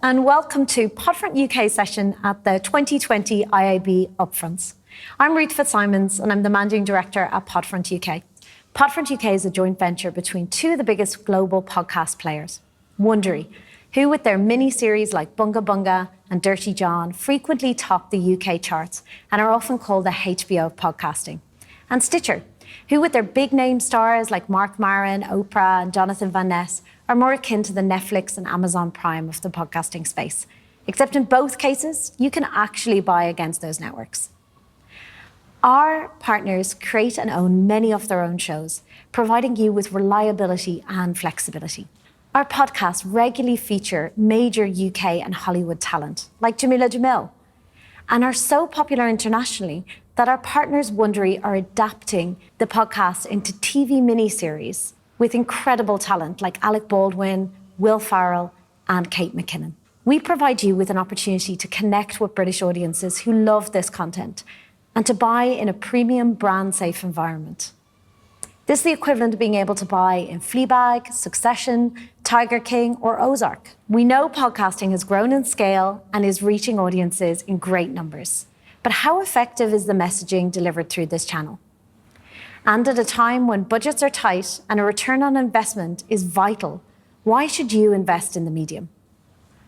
and welcome to Podfront UK session at the 2020 IAB Upfronts. I'm Ruth Fitzsimons, and I'm the Managing Director at Podfront UK. Podfront UK is a joint venture between two of the biggest global podcast players, Wondery, who with their mini-series like Bunga Bunga and Dirty John frequently top the UK charts and are often called the HBO of podcasting, and Stitcher, who with their big-name stars like Mark Maron, Oprah and Jonathan Van Ness are more akin to the Netflix and Amazon Prime of the podcasting space. Except in both cases, you can actually buy against those networks. Our partners create and own many of their own shows, providing you with reliability and flexibility. Our podcasts regularly feature major UK and Hollywood talent, like Jameela Jamil, and are so popular internationally that our partners Wondery are adapting the podcast into TV miniseries with incredible talent like Alec Baldwin, Will Ferrell, and Kate McKinnon. We provide you with an opportunity to connect with British audiences who love this content and to buy in a premium brand-safe environment. This is the equivalent of being able to buy in Fleabag, Succession, Tiger King, or Ozark. We know podcasting has grown in scale and is reaching audiences in great numbers. But how effective is the messaging delivered through this channel? And at a time when budgets are tight and a return on investment is vital, why should you invest in the medium?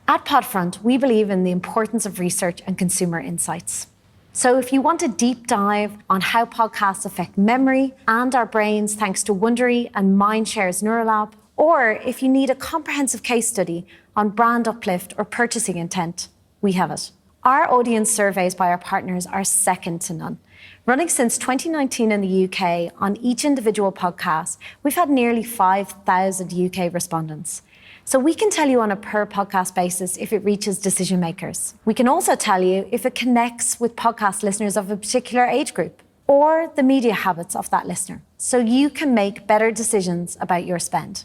At Podfront, we believe in the importance of research and consumer insights. So if you want a deep dive on how podcasts affect memory and our brains thanks to Wondery and Mindshare's Neuralab, or if you need a comprehensive case study on brand uplift or purchasing intent, we have it. Our audience surveys by our partners are second to none. Running since 2019 in the UK on each individual podcast, we've had nearly 5,000 UK respondents. So we can tell you on a per podcast basis if it reaches decision makers. We can also tell you if it connects with podcast listeners of a particular age group or the media habits of that listener, so you can make better decisions about your spend.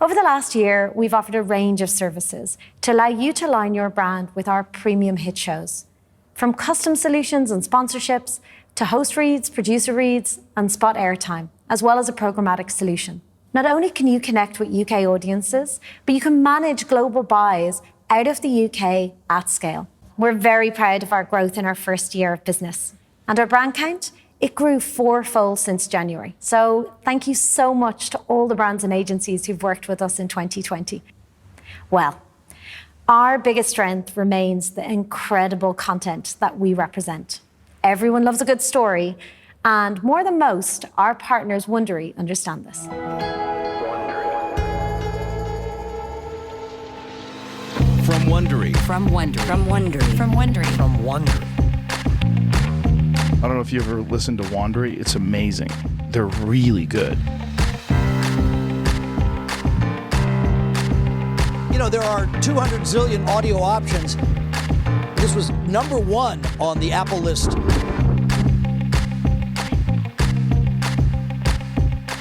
Over the last year, we've offered a range of services to allow you to align your brand with our premium hit shows. From custom solutions and sponsorships to host reads, producer reads, and spot airtime, as well as a programmatic solution. Not only can you connect with UK audiences, but you can manage global buys out of the UK at scale. We're very proud of our growth in our first year of business. And our brand count, it grew fourfold since January. So thank you so much to all the brands and agencies who've worked with us in 2020. Well, our biggest strength remains the incredible content that we represent. Everyone loves a good story, and more than most, our partners Wondery understand this. From Wondery. From Wondery. From Wondery. From Wondery. From Wondery. I don't know if you ever listened to Wondery. It's amazing. They're really good. You know, there are 200 zillion audio options. This was number one on the Apple list.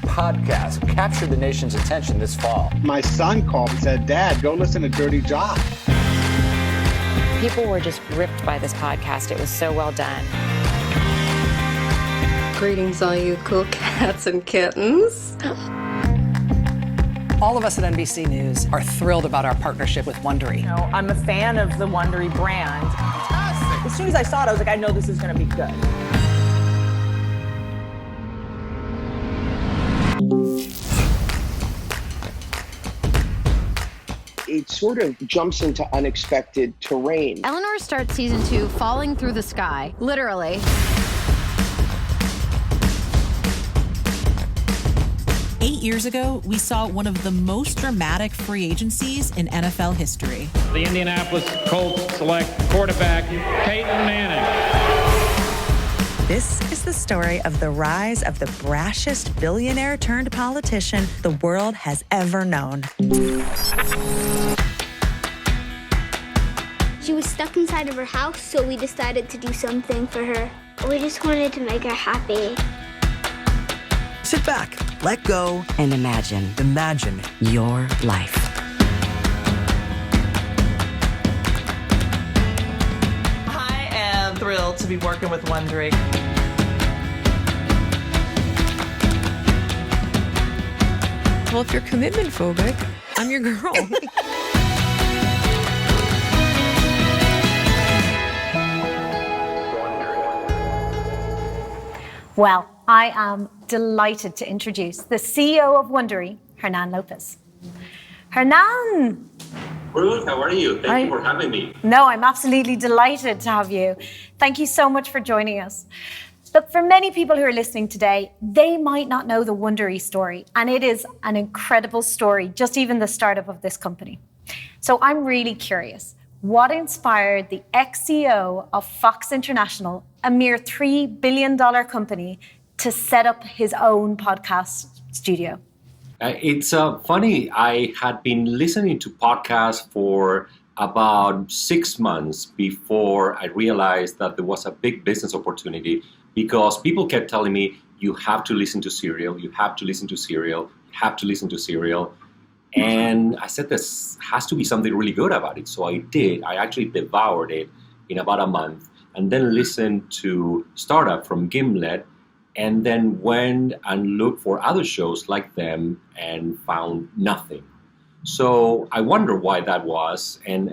Podcast captured the nation's attention this fall. My son called and said, "Dad, go listen to Dirty John." People were just ripped by this podcast. It was so well done. Greetings, all you cool cats and kittens. All of us at NBC News are thrilled about our partnership with Wondery. You know, I'm a fan of the Wondery brand. As soon as I saw it, I was like, I know this is going to be good. It sort of jumps into unexpected terrain. Eleanor starts season 2 falling through the sky, literally. Eight years ago, we saw one of the most dramatic free agencies in NFL history. The Indianapolis Colts select quarterback Peyton Manning. This is the story of the rise of the brashest billionaire turned politician the world has ever known. She was stuck inside of her house, so we decided to do something for her. We just wanted to make her happy. Sit back, let go, and imagine. Imagine your life. I am thrilled to be working with Wondery. Well, if you're commitment phobic, I'm your girl. Well, I am delighted to introduce the CEO of Wondery, Hernan Lopez. Hernan! Ruth, how are you? Thank you for having me. No, I'm absolutely delighted to have you. Thank you so much for joining us. But for many people who are listening today, they might not know the Wondery story, and it is an incredible story, just even the startup of this company. So I'm really curious, what inspired the ex-CEO of Fox International, a mere $3 billion company, to set up his own podcast studio? It's funny. I had been listening to podcasts for about 6 months before I realized that there was a big business opportunity, because people kept telling me, you have to listen to Serial, you have to listen to Serial, you have to listen to Serial. And I said, this has to be something really good about it. So I did. I actually devoured it in about a month, and then listened to Startup from Gimlet, and then went and looked for other shows like them and found nothing. So I wonder why that was. And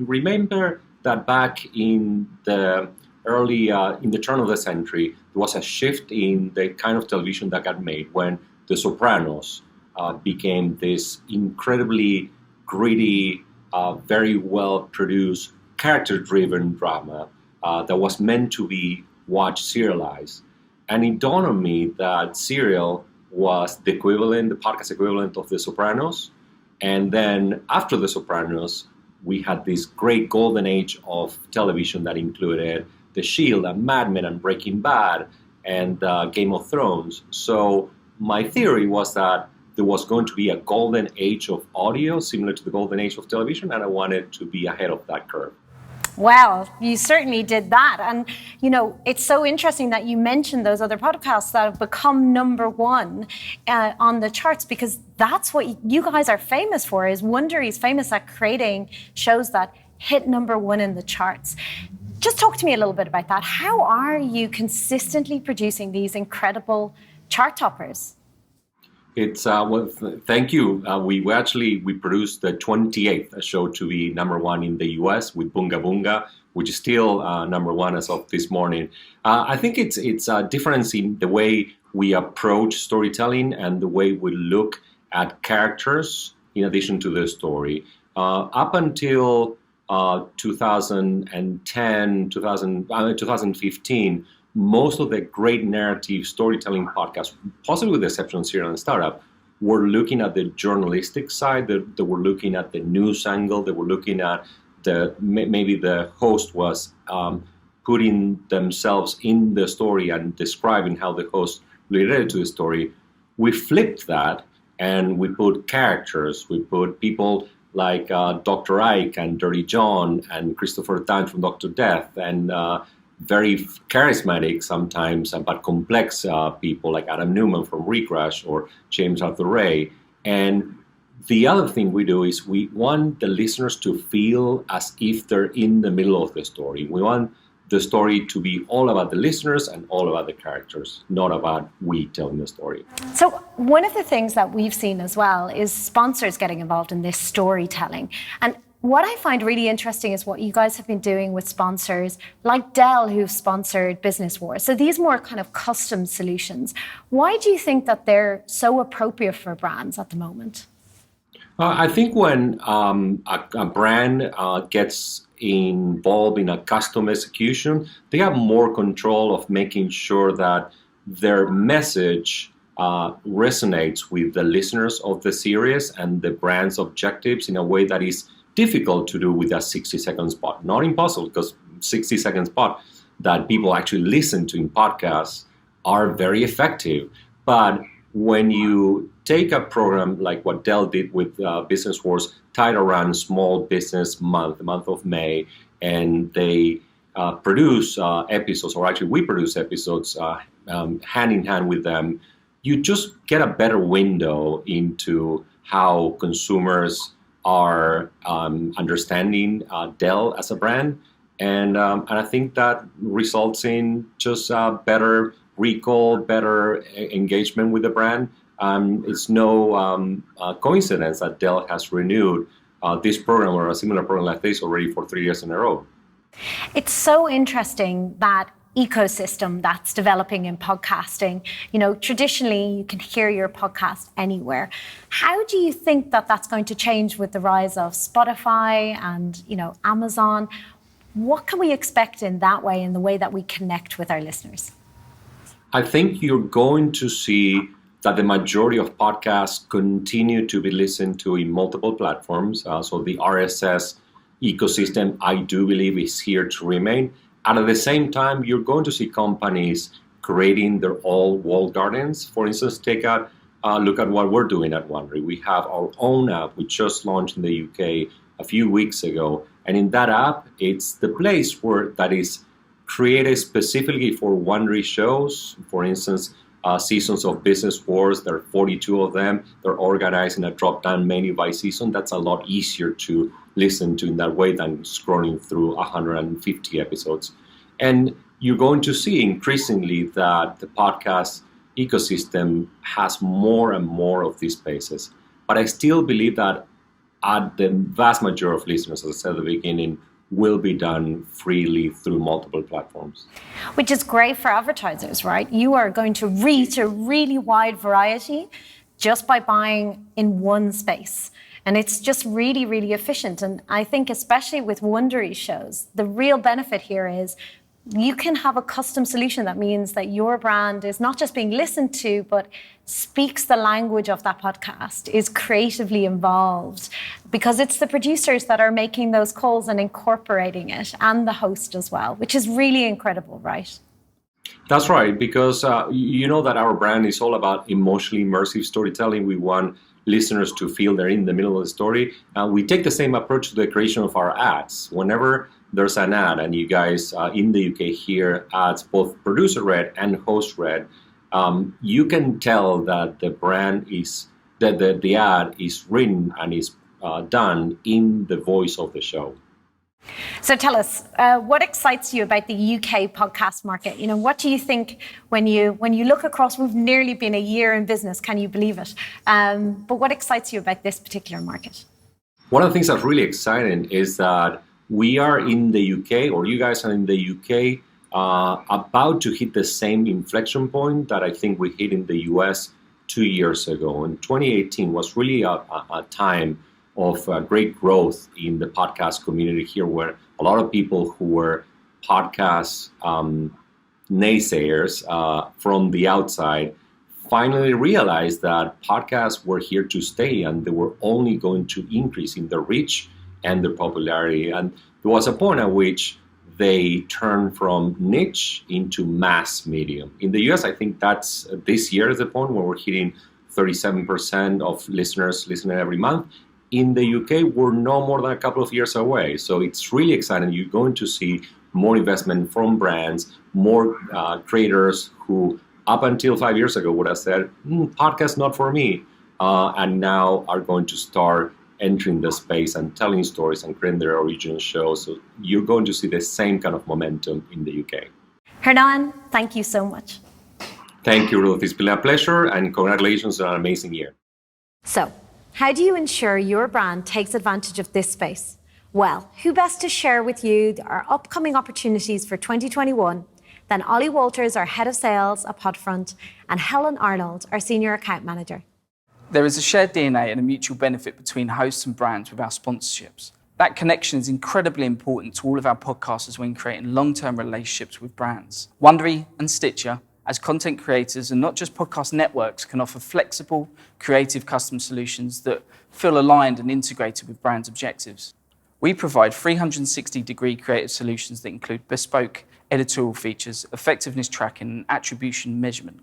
remember that back in the in the turn of the century, there was a shift in the kind of television that got made when The Sopranos became this incredibly gritty, very well-produced, character-driven drama that was meant to be watched serialized. And it dawned on me that Serial was the podcast equivalent of The Sopranos. And then after The Sopranos, we had this great golden age of television that included The Shield and Mad Men and Breaking Bad and Game of Thrones. So my theory was that there was going to be a golden age of audio similar to the golden age of television, and I wanted to be ahead of that curve. Well, you certainly did that. And, you know, it's so interesting that you mentioned those other podcasts that have become number one on the charts, because that's what you guys are famous for. Is Wondery is famous at creating shows that hit number one in the charts. Just talk to me a little bit about that. How are you consistently producing these incredible chart toppers? It's thank you. We produced the 28th show to be number one in the U.S. with Bunga Bunga, which is still number one as of this morning. I think it's a difference in the way we approach storytelling and the way we look at characters in addition to the story. Up until 2010, 2015. Most of the great narrative storytelling podcasts, possibly with the exception of Serial and Startup, were looking at the journalistic side. They were looking at the news angle. They were looking at maybe the host was putting themselves in the story and describing how the host related to the story. We flipped that and we put characters. We put people like Dr. Ike and Dirty John and Christopher Tan from Dr. Death and very charismatic sometimes, but complex people like Adam Newman from Recrash or James Arthur Ray. And the other thing we do is we want the listeners to feel as if they're in the middle of the story. We want the story to be all about the listeners and all about the characters, not about we telling the story. So one of the things that we've seen as well is sponsors getting involved in this storytelling. And what I find really interesting is what you guys have been doing with sponsors like Dell, who've sponsored Business Wars. So these more kind of custom solutions. Why do you think that they're so appropriate for brands at the moment? I think when a brand gets involved in a custom execution, they have more control of making sure that their message resonates with the listeners of the series and the brand's objectives in a way that is difficult to do with a 60-second spot. Not impossible, because 60-second spot that people actually listen to in podcasts are very effective. But when you take a program like what Dell did with Business Wars, tied around Small Business Month, the month of May, and they produce episodes, or actually we produce episodes hand in hand with them, you just get a better window into how consumers are understanding Dell as a brand, and I think that results in just better recall, better engagement with the brand. It's no coincidence that Dell has renewed this program or a similar program like this already for 3 years in a row. It's so interesting that ecosystem that's developing in podcasting. You know, traditionally you can hear your podcast anywhere. How do you think that that's going to change with the rise of Spotify and, you know, Amazon? What can we expect in that way, in the way that we connect with our listeners? I think you're going to see that the majority of podcasts continue to be listened to in multiple platforms. So the RSS ecosystem, I do believe, is here to remain. And at the same time, you're going to see companies creating their own walled gardens. For instance, take a look at what we're doing at Wondery. We have our own app. We just launched in the UK a few weeks ago. And in that app, it's the place where that is created specifically for Wondery shows. For instance, seasons of Business Wars, there are 42 of them. They're organized in a drop-down menu by season. That's a lot easier to listen to in that way than scrolling through 150 episodes. And you're going to see increasingly that the podcast ecosystem has more and more of these spaces. But I still believe that the vast majority of listeners, as I said at the beginning, will be done freely through multiple platforms. Which is great for advertisers, right? You are going to reach a really wide variety just by buying in one space. And it's just really, really efficient. And I think especially with Wondery shows, the real benefit here is you can have a custom solution that means that your brand is not just being listened to, but speaks the language of that podcast, is creatively involved, because it's the producers that are making those calls and incorporating it, and the host as well, which is really incredible, right? That's right, because you know that our brand is all about emotionally immersive storytelling. We want listeners to feel they're in the middle of the story. We take the same approach to the creation of our ads. Whenever there's an ad, and you guys in the UK hear ads, both producer-read and host-read, you can tell that the brand is, that the ad is written and is done in the voice of the show. So tell us, what excites you about the UK podcast market? You know, what do you think when you look across? We've nearly been a year in business, can you believe it? But what excites you about this particular market? One of the things that's really exciting is that we are in the UK, or you guys are in the UK, about to hit the same inflection point that I think we hit in the US 2 years ago. And 2018 was really a time of great growth in the podcast community here, where a lot of people who were podcast naysayers from the outside finally realized that podcasts were here to stay, and they were only going to increase in their reach and their popularity. And there was a point at which they turned from niche into mass medium. In the US, I think that's this year is the point where we're hitting 37% of listeners listening every month. In the UK, we're no more than a couple of years away. So it's really exciting. You're going to see more investment from brands, more creators who up until 5 years ago would have said, podcast not for me, and now are going to start entering the space and telling stories and creating their original shows. So you're going to see the same kind of momentum in the UK. Hernan, thank you so much. Thank you, Ruth. It's been a pleasure, and congratulations on an amazing year. So, how do you ensure your brand takes advantage of this space? Well, who best to share with you our upcoming opportunities for 2021 than Ollie Walters, our head of sales at Podfront, and Helen Arnold, our senior account manager. There is a shared DNA and a mutual benefit between hosts and brands with our sponsorships. That connection is incredibly important to all of our podcasters when creating long-term relationships with brands. Wondery and Stitcher, as content creators and not just podcast networks, can offer flexible, creative custom solutions that feel aligned and integrated with brands' objectives. We provide 360-degree creative solutions that include bespoke editorial features, effectiveness tracking, and attribution measurement,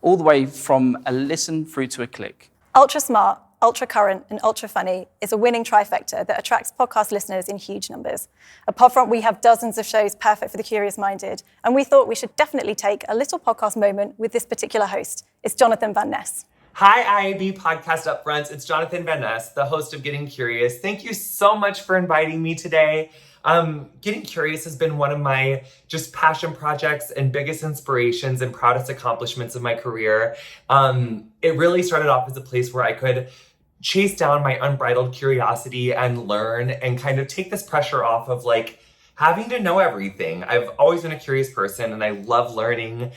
all the way from a listen through to a click. Ultra smart, ultra current, and ultra funny is a winning trifecta that attracts podcast listeners in huge numbers. At Podfront, we have dozens of shows perfect for the curious-minded, and we thought we should definitely take a little podcast moment with this particular host. It's Jonathan Van Ness. Hi, IAB podcast Upfronts. It's Jonathan Van Ness, the host of Getting Curious. Thank you so much for inviting me today. Getting Curious has been one of my just passion projects and biggest inspirations and proudest accomplishments of my career. It really started off as a place where I could chase down my unbridled curiosity and learn and kind of take this pressure off of like having to know everything. I've always been a curious person and I love learning.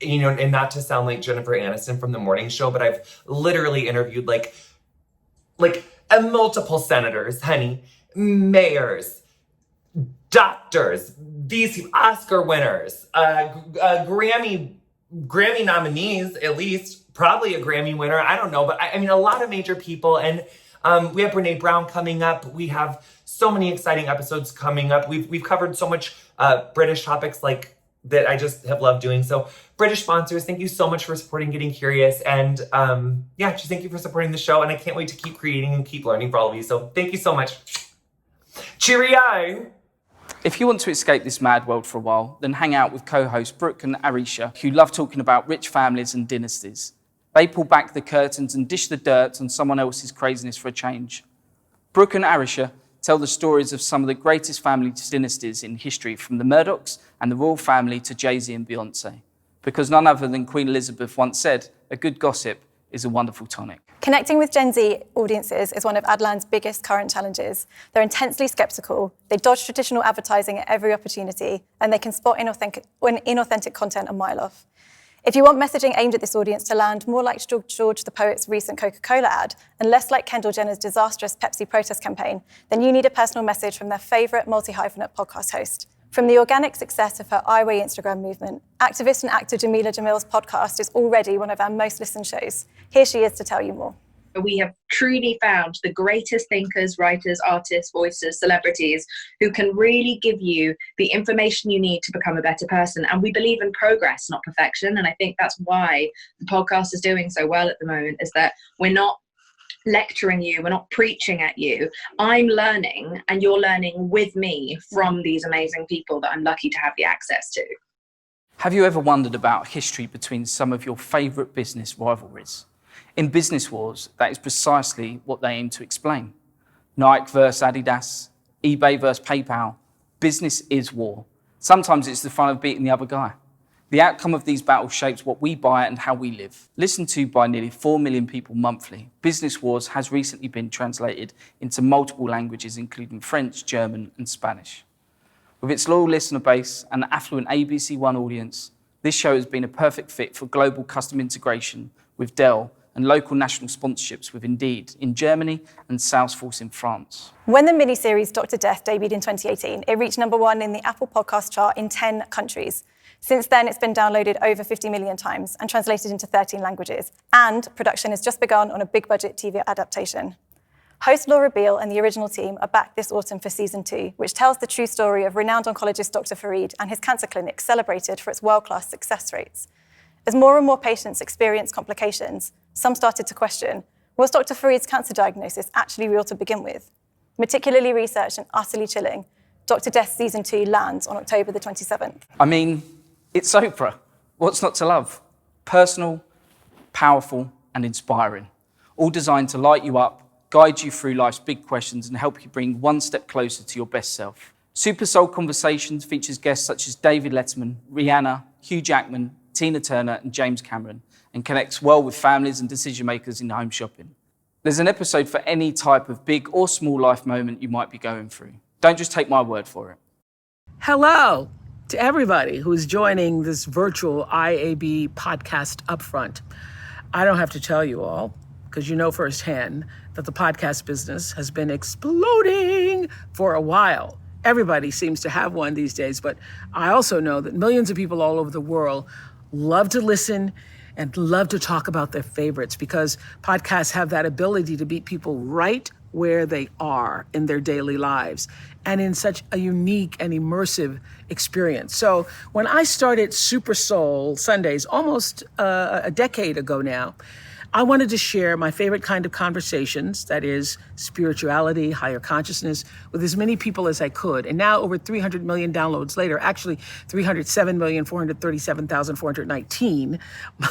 You know, and not to sound like Jennifer Aniston from the morning show, but I've literally interviewed like multiple senators, honey, mayors, doctors, these Oscar winners, Grammy nominees, at least, probably a Grammy winner. I don't know, but I mean, a lot of major people. And we have Brene Brown coming up. We have so many exciting episodes coming up. We've covered so much British topics like that I just have loved doing. So British sponsors, thank you so much for supporting Getting Curious. And just thank you for supporting the show. And I can't wait to keep creating and keep learning for all of you. So thank you so much. Cheerio! If you want to escape this mad world for a while, then hang out with co-hosts Brooke and Arisha, who love talking about rich families and dynasties. They pull back the curtains and dish the dirt on someone else's craziness for a change. Brooke and Arisha tell the stories of some of the greatest family dynasties in history, from the Murdochs and the royal family to Jay-Z and Beyonce. Because none other than Queen Elizabeth once said, a good gossip is a wonderful tonic. Connecting with Gen Z audiences is one of Adland's biggest current challenges. They're intensely skeptical, they dodge traditional advertising at every opportunity, and they can spot inauthentic content a mile off. If you want messaging aimed at this audience to land more like George the Poet's recent Coca-Cola ad and less like Kendall Jenner's disastrous Pepsi protest campaign, then you need a personal message from their favourite multi-hyphenate podcast host. From the organic success of her I Weigh Instagram movement, activist and actor Jameela Jamil's podcast is already one of our most listened shows. Here she is to tell you more. We have truly found the greatest thinkers, writers, artists, voices, celebrities who can really give you the information you need to become a better person. And we believe in progress, not perfection. And I think that's why the podcast is doing so well at the moment, is that we're not lecturing you, we're not preaching at you. I'm learning and you're learning with me from these amazing people that I'm lucky to have the access to. Have you ever wondered about history between some of your favourite business rivalries? In Business Wars, that is precisely what they aim to explain. Nike versus Adidas, eBay versus PayPal. Business is war. Sometimes it's the fun of beating the other guy. The outcome of these battles shapes what we buy and how we live. Listened to by nearly 4 million people monthly, Business Wars has recently been translated into multiple languages, including French, German, and Spanish. With its loyal listener base and affluent ABC One audience, this show has been a perfect fit for global custom integration with Dell and local national sponsorships with Indeed in Germany and Salesforce in France. When the miniseries Dr. Death debuted in 2018, it reached #1 in the Apple Podcast chart in 10 countries. Since then, it's been downloaded over 50 million times and translated into 13 languages. And production has just begun on a big-budget TV adaptation. Host Laura Beale and the original team are back this autumn for season 2, which tells the true story of renowned oncologist Dr. Farid and his cancer clinic, celebrated for its world-class success rates. As more and more patients experienced complications, some started to question, was Dr. Farid's cancer diagnosis actually real to begin with? Meticulously researched and utterly chilling, Dr. Death Season 2 lands on October the 27th. I mean, it's Oprah. What's not to love? Personal, powerful, and inspiring. All designed to light you up, guide you through life's big questions, and help you bring one step closer to your best self. Super Soul Conversations features guests such as David Letterman, Rihanna, Hugh Jackman, Tina Turner, and James Cameron, and connects well with families and decision makers in home shopping. There's an episode for any type of big or small life moment you might be going through. Don't just take my word for it. Hello to everybody who is joining this virtual IAB podcast Upfront. I don't have to tell you all, because you know firsthand that the podcast business has been exploding for a while. Everybody seems to have one these days, but I also know that millions of people all over the world love to listen and love to talk about their favorites, because podcasts have that ability to meet people right where they are in their daily lives and in such a unique and immersive experience. So when I started Super Soul Sundays almost a decade ago now, I wanted to share my favorite kind of conversations, that is spirituality, higher consciousness, with as many people as I could. And now over 300 million downloads later, actually 307,437,419,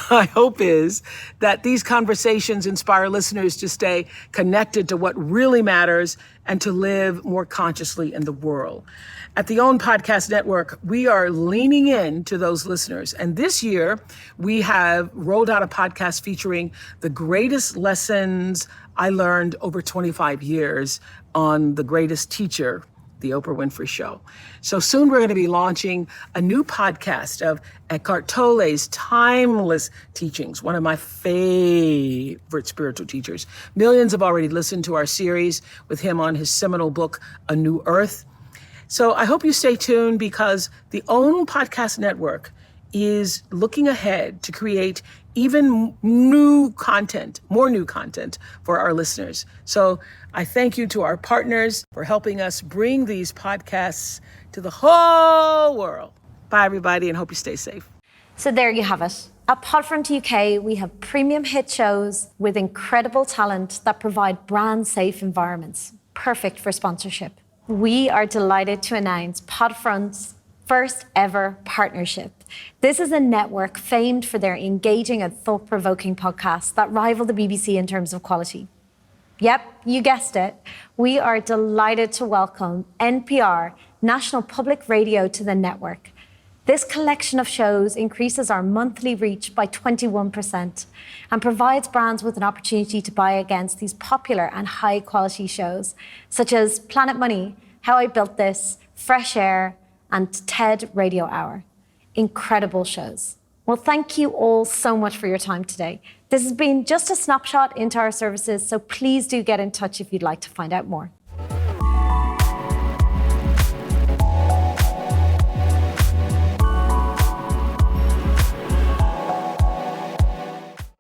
my hope is that these conversations inspire listeners to stay connected to what really matters and to live more consciously in the world. At the OWN Podcast Network, we are leaning in to those listeners. And this year, we have rolled out a podcast featuring the greatest lessons I learned over 25 years on the greatest teacher The Oprah Winfrey Show. So soon we're going to be launching a new podcast of Eckhart Tolle's timeless teachings, one of my favorite spiritual teachers. Millions have already listened to our series with him on his seminal book, A New Earth. So I hope you stay tuned, because the OWN Podcast Network is looking ahead to create even more new content for our listeners. So I thank you to our partners for helping us bring these podcasts to the whole world. Bye, everybody, and hope you stay safe. So there you have it. At Podfront UK, we have premium hit shows with incredible talent that provide brand-safe environments, perfect for sponsorship. We are delighted to announce Podfront's first ever partnership. This is a network famed for their engaging and thought-provoking podcasts that rival the BBC in terms of quality. Yep, you guessed it. We are delighted to welcome NPR, National Public Radio, to the network. This collection of shows increases our monthly reach by 21% and provides brands with an opportunity to buy against these popular and high-quality shows, such as Planet Money, How I Built This, Fresh Air, and TED Radio Hour. Incredible shows. Well, thank you all so much for your time today. This has been just a snapshot into our services, so please do get in touch if you'd like to find out more.